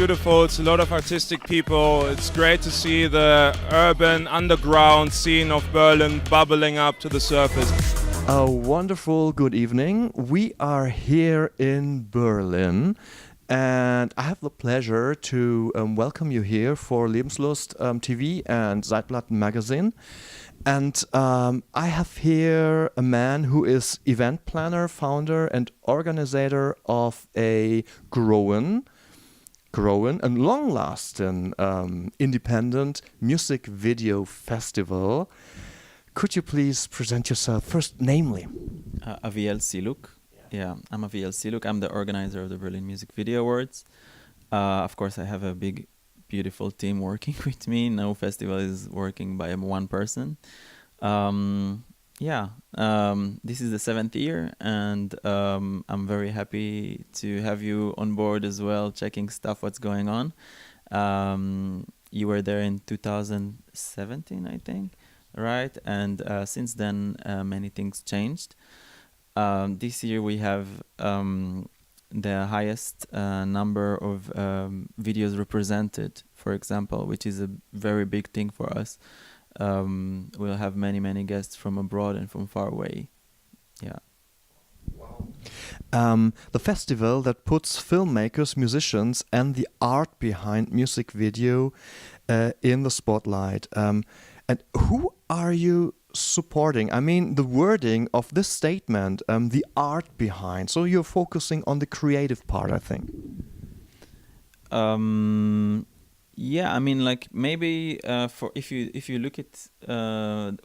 beautiful. It's a lot of artistic people. It's great to see the urban underground scene of Berlin bubbling up to the surface. A wonderful good evening. We are here in Berlin, and I have the pleasure to welcome you here for Lebenslust TV and Zeitblatt magazine. And I have here a man who is event planner, founder, and organizer of a growing and long-lasting independent music video festival. Could you please present yourself first, namely? Aviel Siluk. Yeah, I'm Aviel Siluk. I'm the organizer of the Berlin Music Video Awards. Of course, I have a big, beautiful team working with me. No festival is working by one person. This is the 7th year, and I'm very happy to have you on board as well, checking stuff, what's going on. You were there in 2017, I think. Right, and since then many things changed. This year we have the highest number of videos represented, for example, which is a very big thing for us. We'll have many guests from abroad and from far away. Yeah. The festival that puts filmmakers, musicians, and the art behind music video in the spotlight. And who are you supporting? I mean, the wording of this statement, the art behind. So you're focusing on the creative part, I think. Yeah, I mean, like maybe for if you look at who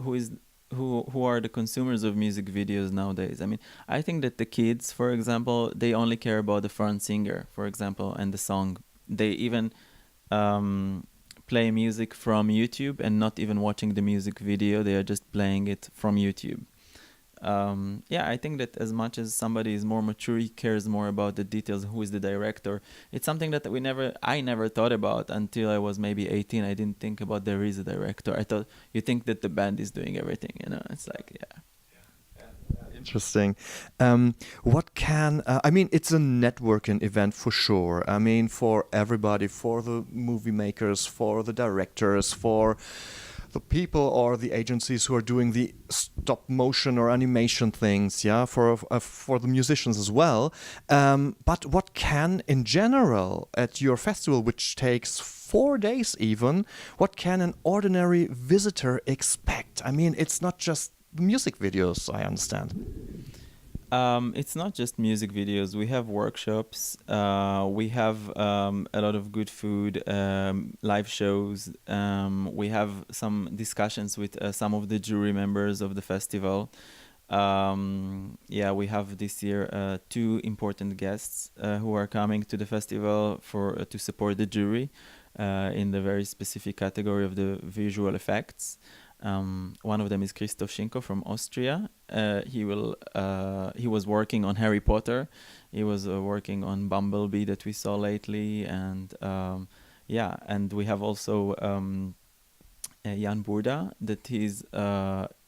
are the consumers of music videos nowadays. I mean, I think that the kids, for example, they only care about the front singer, for example, and the song. They even play music from YouTube and not even watching the music video. They are just playing it from YouTube. I think that as much as somebody is more mature, he cares more about the details, who is the director. It's something that I never thought about until I was maybe 18. I didn't think about there is a director. I thought you think that the band is doing everything, it's like, yeah. Interesting. What can I mean? It's a networking event for sure. I mean, for everybody, for the movie makers, for the directors, for the people or the agencies who are doing the stop motion or animation things. Yeah, for the musicians as well. But what can, in general, at your festival, which takes 4 days even, what can an ordinary visitor expect? I mean, it's not just music videos, I understand. It's not just music videos. We have workshops. We have a lot of good food, live shows. We have some discussions with some of the jury members of the festival. We have this year 2 important guests who are coming to the festival to support the jury in the very specific category of the visual effects. One of them is Christoph Schinko from Austria. He was working on Harry Potter. He was working on Bumblebee that we saw lately, and and we have also Jan Burda that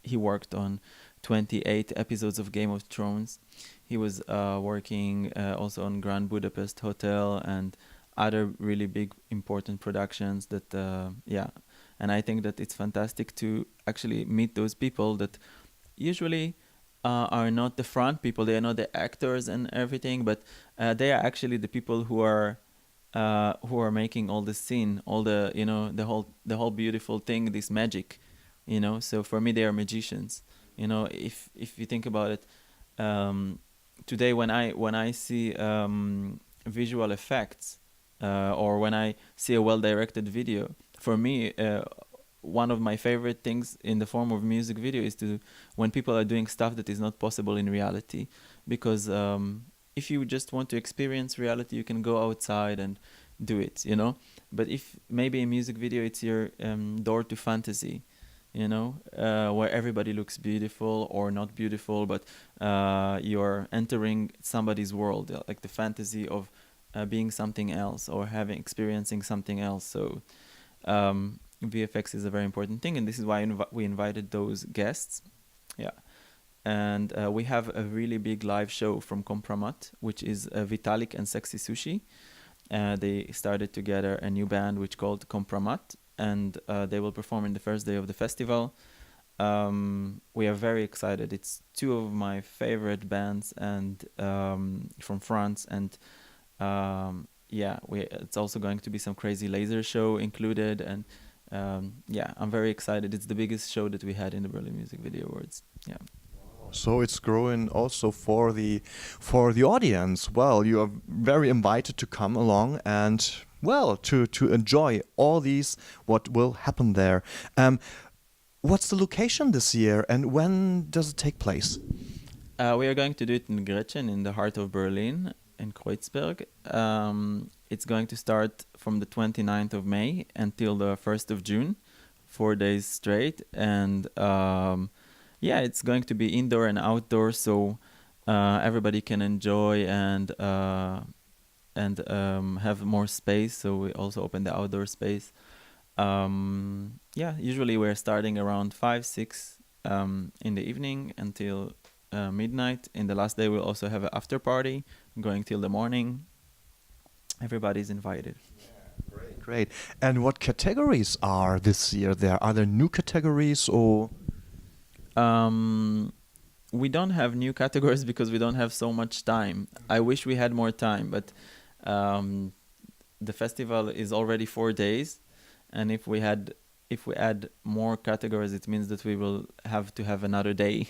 he worked on 28 episodes of Game of Thrones. He was working also on Grand Budapest Hotel and other really big important productions that and I think that it's fantastic to actually meet those people that usually are not the front people. They are not the actors and everything, but they are actually the people who are making all the scene, all the the whole beautiful thing, this magic, So for me, they are magicians. If you think about it, today when I see visual effects or when I see a well-directed video. For me, one of my favorite things in the form of music video is when people are doing stuff that is not possible in reality. Because if you just want to experience reality, you can go outside and do it, But if maybe in music video, it's your door to fantasy, where everybody looks beautiful or not beautiful, but you're entering somebody's world, like the fantasy of being something else or experiencing something else. So VFX is a very important thing, and this is why we invited those guests. And we have a really big live show from Kompromat, which is Vitalik and Sexy Sushi. they started together a new band which called Compromat, and they will perform in the first day of the festival. We are very excited. It's two of my favorite bands and from France, and yeah, it's also going to be some crazy laser show included, and yeah, I'm very excited. It's the biggest show that we had in the Berlin Music Video Awards. Yeah. So it's growing also for the audience. Well, you are very invited to come along and well to enjoy all these what will happen there. What's the location this year and when does it take place? We are going to do it in Gretchen, in the heart of Berlin, in Kreuzberg. It's going to start from the 29th of May until the 1st of June, 4 days straight, and yeah, it's going to be indoor and outdoor, so everybody can enjoy and have more space. So we also open the outdoor space. Yeah, usually we're starting around 5, 6 in the evening until midnight. In the last day, we'll also have an after party going till the morning. Everybody's invited. Great, great. And what categories are this year there? Are there new categories or? We don't have new categories because we don't have so much time. I wish we had more time, but the festival is already 4 days, and if we add more categories, it means that we will have to have another day,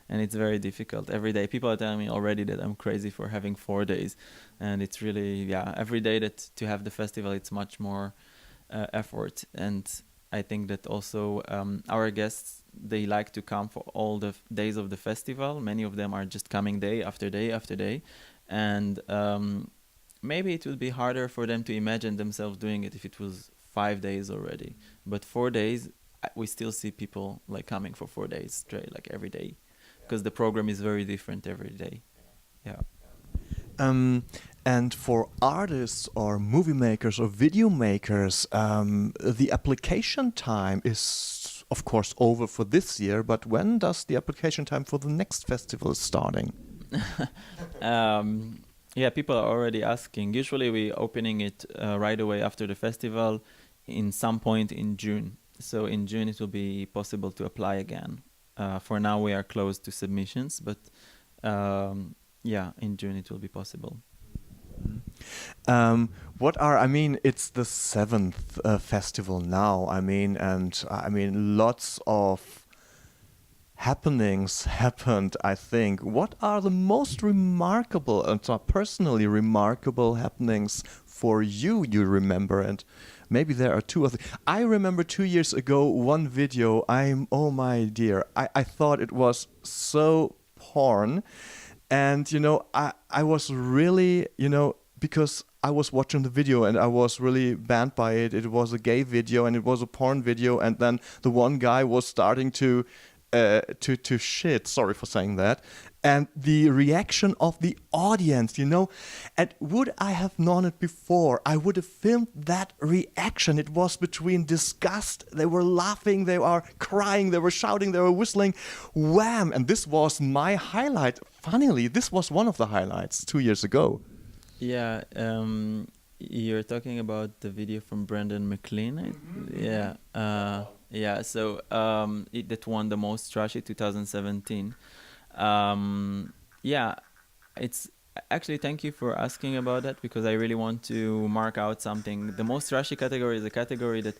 and it's very difficult. Every day, people are telling me already that I'm crazy for having 4 days, and it's really, yeah, every day that to have the festival, it's much more effort. And I think that also our guests, they like to come for all the days of the festival. Many of them are just coming day after day after day, and maybe it would be harder for them to imagine themselves doing it if it was 5 days already. But 4 days, we still see people like coming for 4 days straight, like every day, because the program is very different every day. Yeah. And for artists or movie makers or video makers, the application time is, of course, over for this year. But when does the application time for the next festival starting? Yeah, people are already asking. Usually we opening it right away after the festival in some point in June. So in June it will be possible to apply again. For now we are closed to submissions, but yeah, in June it will be possible. I mean, it's the 7th festival now. I mean, lots of happenings happened, I think. What are the most remarkable and personally remarkable happenings for you remember? And maybe there are two of them. I remember 2 years ago one video. Oh my dear, I thought it was so porn. And, you know, I was really, you know, because I was watching the video and I was really banned by it. It was a gay video and it was a porn video. And then the one guy was starting to shit, sorry for saying that. And the reaction of the audience, you know, and would I have known it before, I would have filmed that reaction. It was between disgust, they were laughing, they were crying, they were shouting, they were whistling, wham! And this was my highlight. Funnily, this was one of the highlights 2 years ago. Yeah, you're talking about the video from Brandon McLean. Yeah, yeah. So that won the most Trashy 2017. Yeah, it's actually, thank you for asking about that, because I really want to mark out something. The most Trashy category is a category that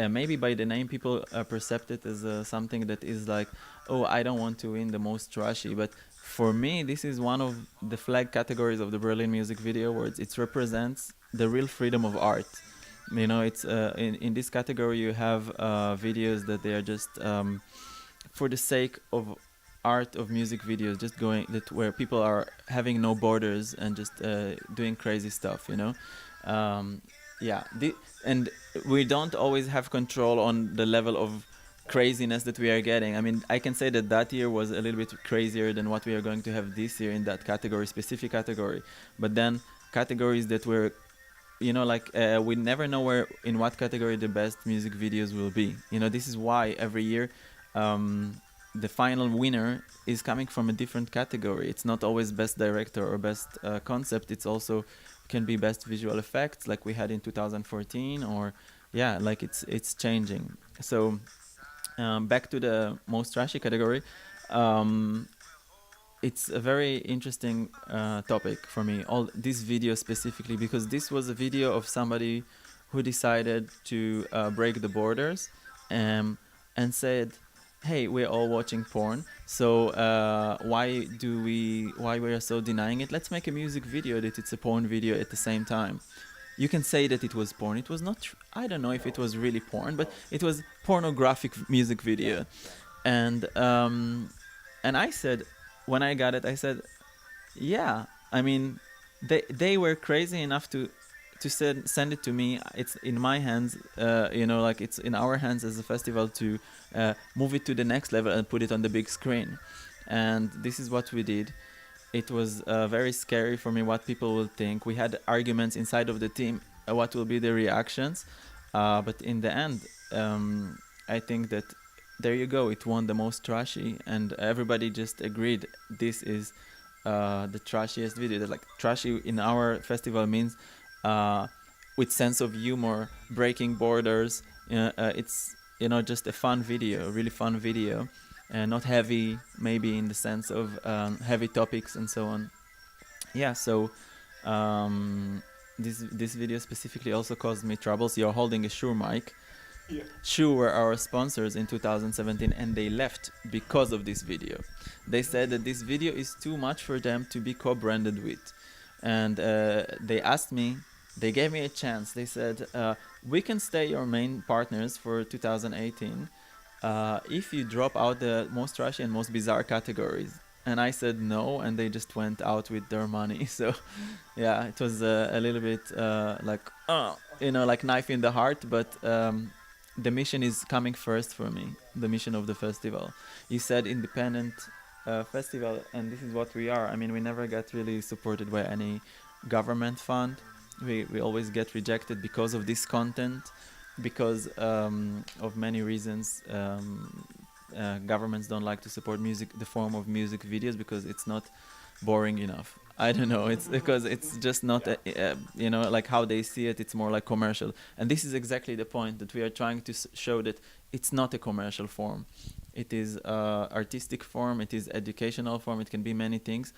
maybe by the name people perceive it as something that is like, oh, I don't want to win the most Trashy, but for me, this is one of the flag categories of the Berlin Music Video Awards. It represents the real freedom of art. You know, it's in this category you have videos that they are just for the sake of art of music videos, just going that where people are having no borders and just doing crazy stuff. You know, yeah. And we don't always have control on the level of craziness that we are getting. I mean, I can say that year was a little bit crazier than what we are going to have this year in that category, specific category. But then categories that were, you know, like we never know in what category the best music videos will be. You know, this is why every year the final winner is coming from a different category. It's not always best director or best concept. It's also can be best visual effects like we had in 2014, or yeah, like it's changing. So back to the most trashy category. Um, it's a very interesting topic for me, all this video specifically, because this was a video of somebody who decided to break the borders, and said, hey, we're all watching porn, so why we are so denying it? Let's make a music video that it's a porn video at the same time. You can say that it was porn. It was not I don't know if it was really porn, but it was pornographic music video. And I said, when I got it, I said, yeah, I mean, they were crazy enough to send it to me. It's in my hands, like it's in our hands as a festival to move it to the next level and put it on the big screen. And this is what we did. It was very scary for me what people will think. We had arguments inside of the team, what will be the reactions, but in the end, I think that there you go, it won the most trashy, and everybody just agreed this is the trashiest video. That, like, trashy in our festival means with sense of humor, breaking borders. It's just a fun video, a really fun video, and not heavy, maybe in the sense of heavy topics and so on. Yeah, so this video specifically also caused me troubles. You're holding a Shure mic. Yeah. Shure were our sponsors in 2017, and they left because of this video. They said that this video is too much for them to be co-branded with. And they asked me, they gave me a chance. They said, we can stay your main partners for 2018 if you drop out the most trashy and most bizarre categories. And I said no, and they just went out with their money. So yeah, it was a little bit like knife in the heart, but the mission is coming first for me, the mission of the festival. You said independent festival, and this is what we are. I mean, we never got really supported by any government fund. We always get rejected because of this content, because of many reasons. Governments don't like to support music, the form of music videos, because it's not boring enough. I don't know, it's because it's just not like how they see it. It's more like commercial, and this is exactly the point, that we are trying to show that it's not a commercial form. It is artistic form, it is educational form, it can be many things,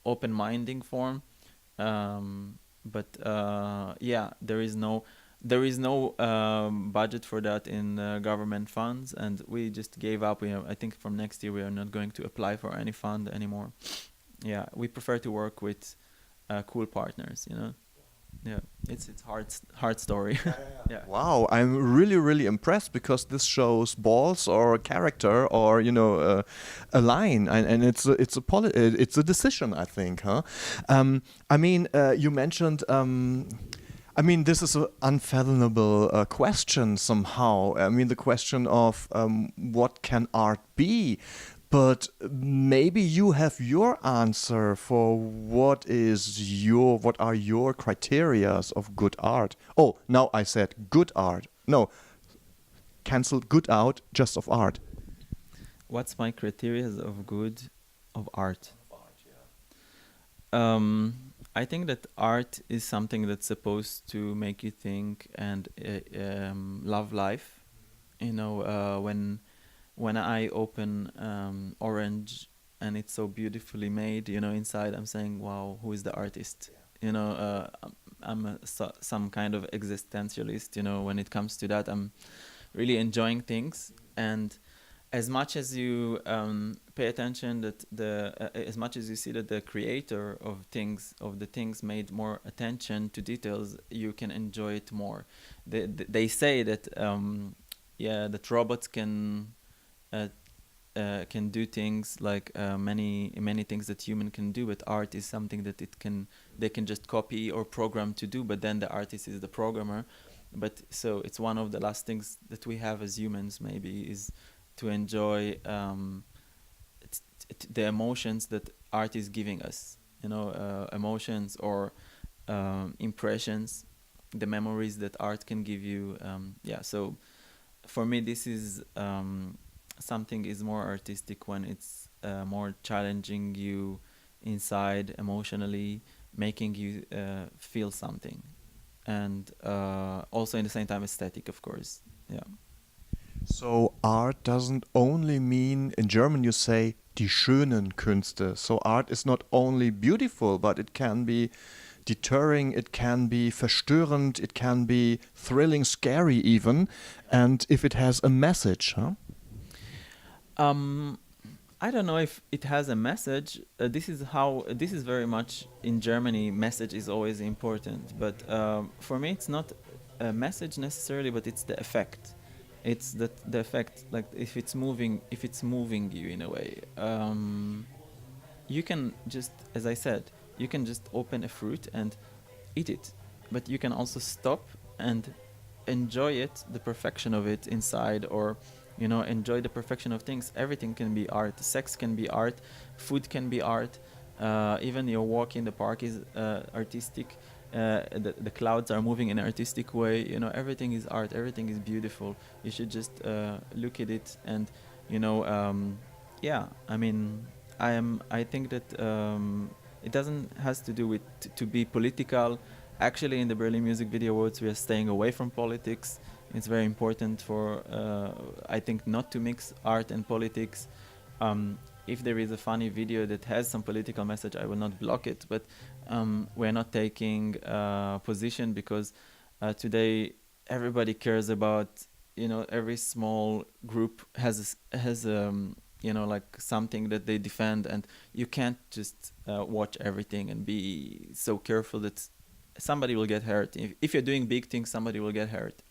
open-minding form, but yeah, there is no budget for that in government funds, and we just gave up. I think from next year we are not going to apply for any fund anymore. Yeah, we prefer to work with cool partners. Yeah, it's hard story. Yeah. Wow, I'm really impressed, because this shows balls or character, or a line, and it's a decision, I think, huh? I mean, you mentioned. I mean, this is an unfathomable question somehow. I mean, the question of what can art be? But maybe you have your answer for what are your criterias of good art. Oh, now I said good art. No, cancel good out, just of art. What's my criteria of art? I think that art is something that's supposed to make you think and love life. When I open Orange and it's so beautifully made, inside I'm saying, wow, who is the artist? I'm some kind of existentialist, when it comes to that. I'm really enjoying things, and as much as you pay attention that as much as you see that the creator of the things made more attention to details, you can enjoy it more. They say that that robots can do things like many things that human can do, but art is something that they can just copy or program to do, but then the artist is the programmer. But so it's one of the last things that we have as humans, maybe, is to enjoy the emotions that art is giving us, emotions or impressions, the memories that art can give you. So for me, this is something is more artistic when it's more challenging you inside emotionally, making you feel something, and also in the same time aesthetic, of course. Yeah. So art doesn't only mean, in German you say, die schönen Künste. So art is not only beautiful, but it can be deterring, it can be verstörend, it can be thrilling, scary even, and if it has a message, huh? I don't know if it has a message. This is very much in Germany. Message is always important, but for me, it's not a message necessarily, but it's the effect. It's the effect, like if it's moving you in a way. You can just, as I said, you can just open a fruit and eat it, but you can also stop and enjoy it, the perfection of it inside, or enjoy the perfection of things. Everything can be art. Sex can be art. Food can be art. Even your walk in the park is artistic. The clouds are moving in an artistic way. Everything is art. Everything is beautiful. You should just look at it and yeah. I mean, I think that it doesn't has to do with to be political. Actually, in the Berlin Music Video Awards, we are staying away from politics. It's very important for, I think, not to mix art and politics. If there is a funny video that has some political message, I will not block it. But we're not taking position because today everybody cares about, every small group has like something that they defend, and you can't just watch everything and be so careful that somebody will get hurt. If you're doing big things, somebody will get hurt.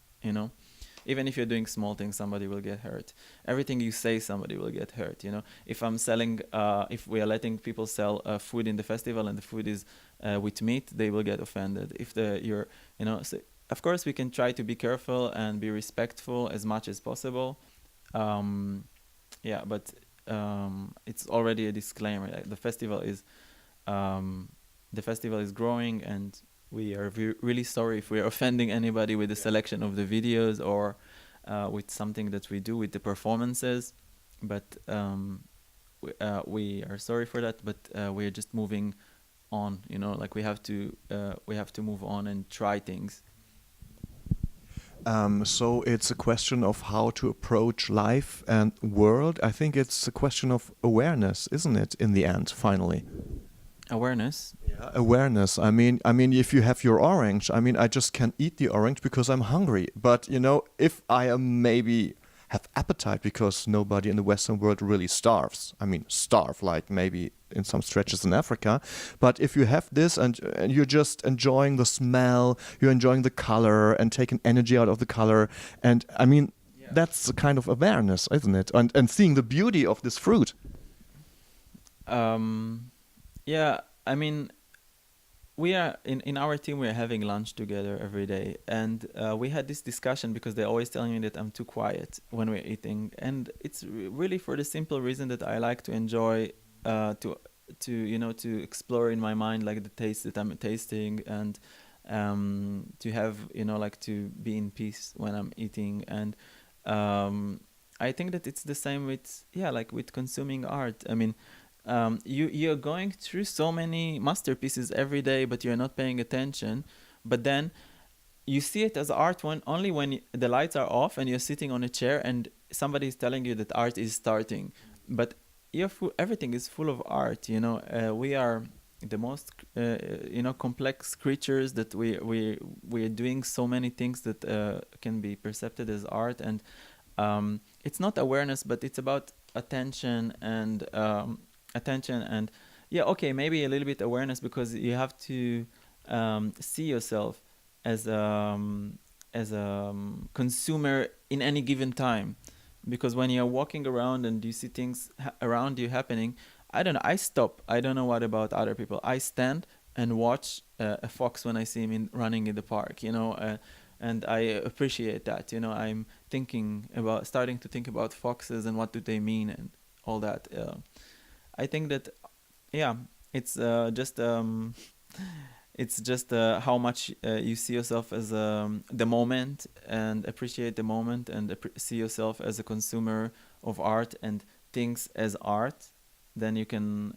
Even if you're doing small things, somebody will get hurt. Everything you say, somebody will get hurt. If I'm selling, if we are letting people sell food in the festival and the food is with meat, they will get offended. If so of course we can try to be careful and be respectful as much as possible. Yeah, but it's already a disclaimer. The festival is growing, and we are really sorry if we are offending anybody with the selection of the videos or with something that we do with the performances. But we are sorry for that. But we are just moving on. Like we have to move on and try things. So it's a question of how to approach life and world. I think it's a question of awareness, isn't it? In the end, finally. Awareness. Yeah, awareness. I mean, if you have your orange, I just can't eat the orange because I'm hungry. But if I am maybe have appetite, because nobody in the Western world really starves. Starve like maybe in some stretches in Africa. But if you have this and you're just enjoying the smell, you're enjoying the color and taking energy out of the color, and that's a kind of awareness, isn't it? And seeing the beauty of this fruit. Yeah, we are in our team. We are having lunch together every day, and we had this discussion because they're always telling me that I'm too quiet when we're eating, and it's really for the simple reason that I like to enjoy, to explore in my mind like the taste that I'm tasting, and to have like to be in peace when I'm eating, and I think that it's the same with like with consuming art. You're going through so many masterpieces every day, but you're not paying attention. But then you see it as art only when the lights are off and you're sitting on a chair and somebody is telling you that art is starting. But everything is full of art. We are the most complex creatures, that we are doing so many things that can be perceived as art, and it's not awareness, but it's about attention and maybe a little bit awareness, because you have to see yourself as a consumer in any given time, because when you're walking around and you see things around you happening, I stop. I don't know what about other people. I stand and watch a fox when I see him running in the park, and I appreciate that. I'm starting to think about foxes and what do they mean and all that. I think that, it's just how much you see yourself as the moment, and appreciate the moment, and see yourself as a consumer of art and things as art. Then you can,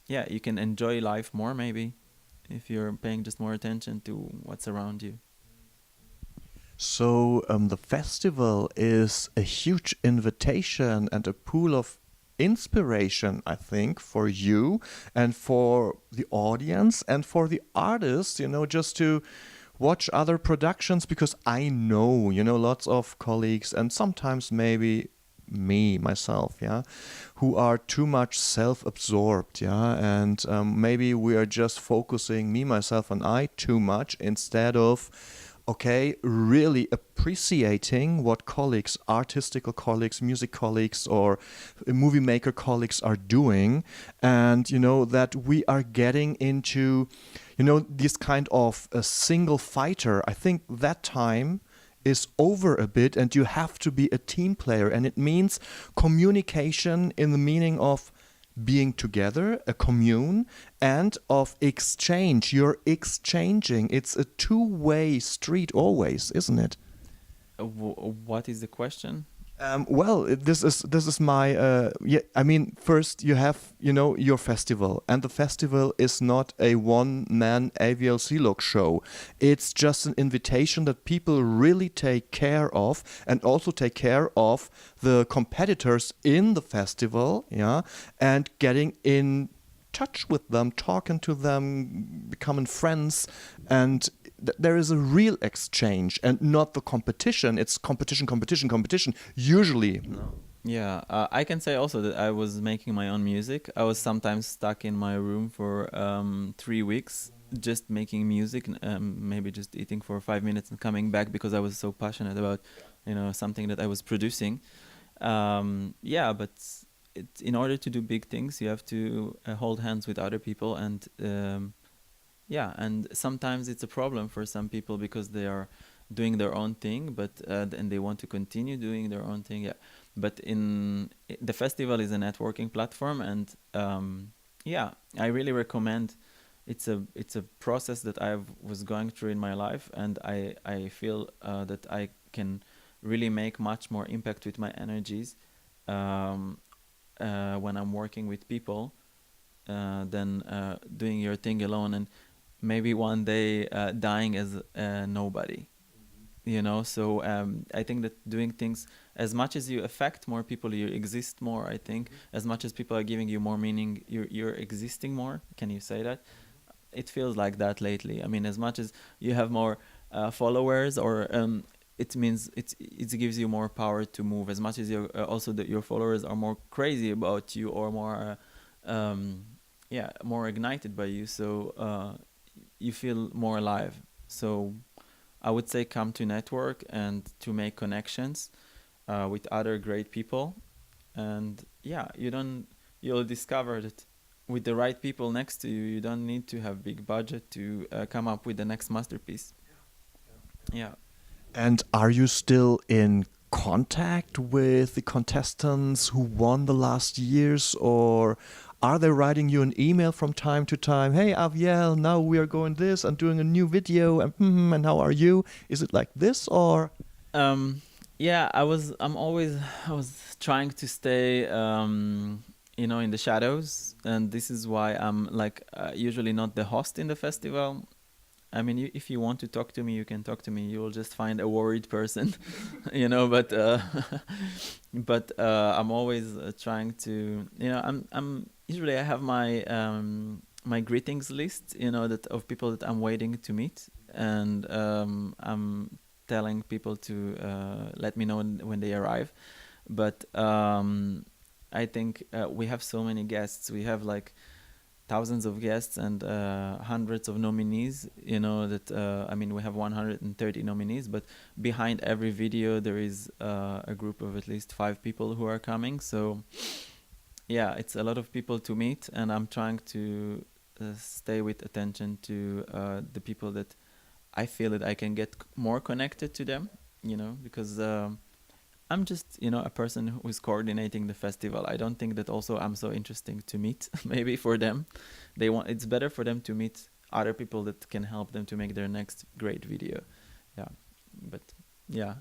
you can enjoy life more, maybe. if you're paying just more attention to what's around you. So the festival is a huge invitation and a pool of inspiration, I think, for you and for the audience and for the artists, just to watch other productions, because I know, lots of colleagues and sometimes maybe me myself, yeah, who are too much self-absorbed, yeah, and maybe we are just focusing, me, myself, and I, too much instead of, okay, really appreciating what colleagues, artistical colleagues, music colleagues, or movie maker colleagues are doing, and that we are getting into, this kind of a single fighter. I think that time is over a bit, and you have to be a team player, and it means communication in the meaning of being together, a commune, and of exchange. You're exchanging. It's a two-way street always, isn't it? What is the question? Well, this is my yeah. I mean, first you have your festival, and the festival is not a one-man AVL Silog show. It's just an invitation that people really take care of, and also take care of the competitors in the festival, yeah, and getting in touch with them, talking to them, becoming friends, and there is a real exchange and not the competition. It's competition, usually. No. Yeah, I can say also that I was making my own music. I was sometimes stuck in my room for 3 weeks just making music, maybe just eating for 5 minutes and coming back because I was so passionate about something that I was producing. Yeah, but in order to do big things, you have to hold hands with other people, and yeah, and sometimes it's a problem for some people because they are doing their own thing, but and they want to continue doing their own thing. Yeah, but the festival is a networking platform, and yeah, I really recommend. It's a process that I was going through in my life, and I feel that I can really make much more impact with my energies when I'm working with people than doing your thing alone, and maybe one day dying as nobody. So I think that doing things, as much as you affect more people, you exist more. I think as much as people are giving you more meaning, you're existing more. Can you say that? It feels like that lately. I mean, as much as you have more followers, or it means it gives you more power to move. As much as you also that your followers are more crazy about you, or more more ignited by you, so you feel more alive. So I would say come to network and to make connections with other great people, and yeah, you'll discover that with the right people next to you, you don't need to have big budget to come up with the next masterpiece. Yeah. And are you still in contact with the contestants who won the last years, or are they writing you an email from time to time? Hey, Aviel, now we are going this and doing a new video, and how are you? Is it like this, or? Yeah, I was trying to stay, in the shadows, and this is why I'm like usually not the host in the festival. I mean, if you want to talk to me, you can talk to me. You will just find a worried person, But I'm always trying to, I'm usually I have my my greetings list, that of people that I'm waiting to meet, and I'm telling people to let me know when they arrive. But I think we have so many guests. We have like thousands of guests and hundreds of nominees, that I mean, we have 130 nominees, but behind every video there is a group of at least 5 people who are coming. So yeah, it's a lot of people to meet, and I'm trying to stay with attention to the people that I feel that I can get more connected to them, because I'm just, a person who is coordinating the festival. I don't think that also I'm so interesting to meet. Maybe for them, it's better for them to meet other people that can help them to make their next great video. Yeah, but yeah,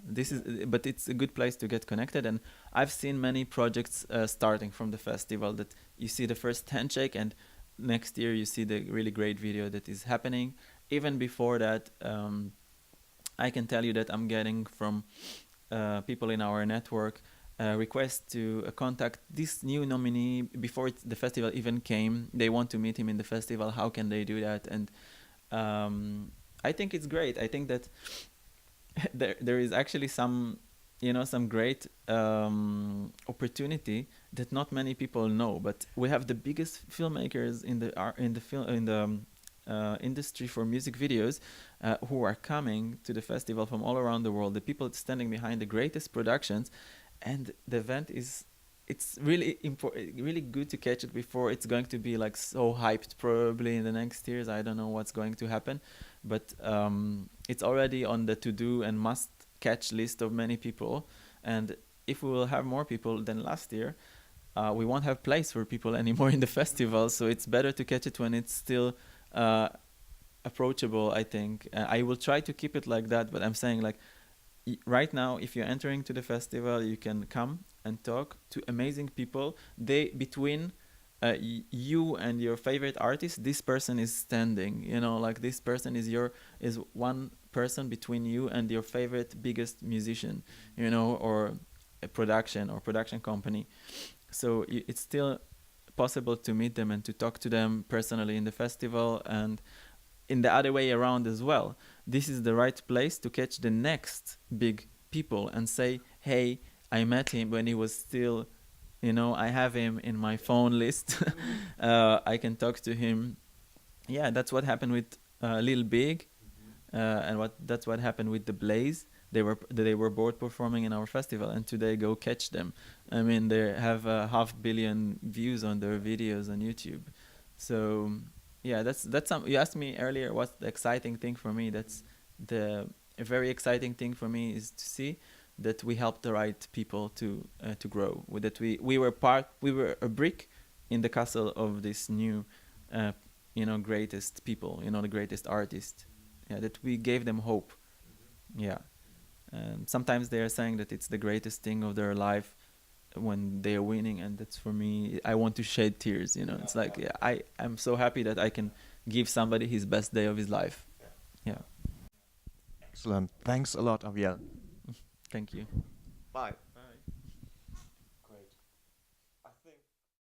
but it's a good place to get connected. And I've seen many projects starting from the festival that you see the first handshake, and next year you see the really great video that is happening. Even before that, I can tell you that I'm getting from people in our network request to contact this new nominee before the festival even came. They want to meet him in the festival. How can they do that? And I think it's great. I think that there is actually some, some great opportunity that not many people know. But we have the biggest filmmakers in the industry for music videos who are coming to the festival from all around the world. The people standing behind the greatest productions, and the event it's really really good to catch it before it's going to be like so hyped. Probably in the next years, I don't know what's going to happen, but it's already on the to-do and must-catch list of many people. And if we will have more people than last year, we won't have place for people anymore in the festival. So it's better to catch it when it's still approachable, I think. I will try to keep it like that, but I'm saying like right now, if you're entering to the festival, you can come and talk to amazing people. Between you and your favorite artist, this person is standing, like this person is one person between you and your favorite biggest musician, or a production company. So it's still possible to meet them and to talk to them personally in the festival, and in the other way around as well. This is the right place to catch the next big people and say, hey, I met him when he was still, I have him in my phone list. I can talk to him. Yeah, that's what happened with Lil Big, and that's what happened with The Blaze. They were both performing in our festival, and today go catch them. I mean, they have 500 million views on their videos on YouTube. So yeah, that's you asked me earlier what's the exciting thing for me. That's a very exciting thing for me is to see that we help the right people to grow. That we were a brick in the castle of this new greatest people, the greatest artists. Yeah, that we gave them hope. Yeah. Sometimes they are saying that it's the greatest thing of their life when they are winning, and that's for me, I want to shed tears. It's like, yeah, I'm so happy that I can give somebody his best day of his life. Yeah. Excellent. Thanks a lot, Aviel. Thank you. Bye.